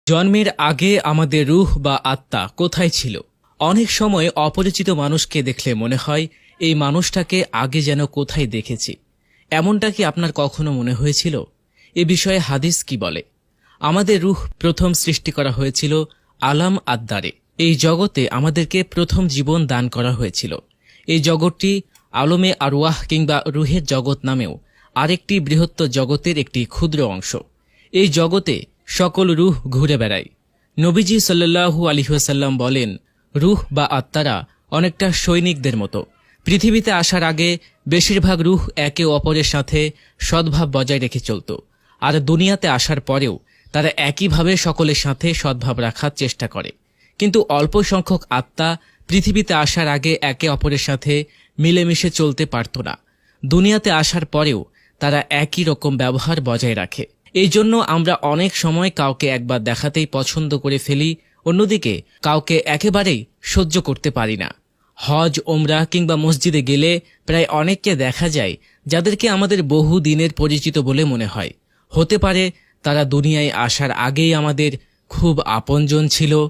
জন্মের আগে আমাদের রূহ বা আত্মা কোথায় ছিল? অনেক সময় অপরিচিত মানুষকে দেখলে মনে হয় এই মানুষটাকে আগে যেন কোথায় দেখেছি। এমনটা কি আপনার কখনো মনে হয়েছিল? এ বিষয়ে হাদিস কি বলে? আমাদের রূহ প্রথম সৃষ্টি করা হয়েছিল আলাম আদ্দারে। এই জগতে আমাদেরকে প্রথম জীবন দান করা হয়েছিল। এই জগৎটি আলমে আরওয়াহ কিংবা রুহের জগৎ নামেও আরেকটি বৃহত্তর জগতের একটি ক্ষুদ্র অংশ। এই জগতে সকল রূহ ঘুরে বেড়ায়। নবীজি সাল্লাল্লাহু আলাইহি ওয়াসাল্লাম বলেন, রূহ বা আত্মারা অনেকটা সৈনিকদের মতো। পৃথিবীতে আসার আগে বেশিরভাগ রূহ একে অপরের সাথে সদ্ভাব বজায় রেখে চলত, আর দুনিয়াতে আসার পরেও তারা একইভাবে সকলের সাথে সদ্ভাব রাখার চেষ্টা করে। কিন্তু অল্প সংখ্যক আত্মা পৃথিবীতে আসার আগে একে অপরের সাথে মিলেমিশে চলতে পারত না। দুনিয়াতে আসার পরেও তারা একই রকম ব্যবহার বজায় রাখে। এই জন্য আমরা অনেক সময় কাউকে একবার দেখাতেই পছন্দ করে ফেলি, অন্যদিকে কাউকে একেবারেই সহ্য করতে পারি না। হজ, ওমরা কিংবা মসজিদে গেলে প্রায় অনেককে দেখা যায় যাদেরকে আমাদের বহু দিনের পরিচিত বলে মনে হয়। হতে পারে তারা দুনিয়ায় আসার আগেই আমাদের খুব আপনজন ছিল।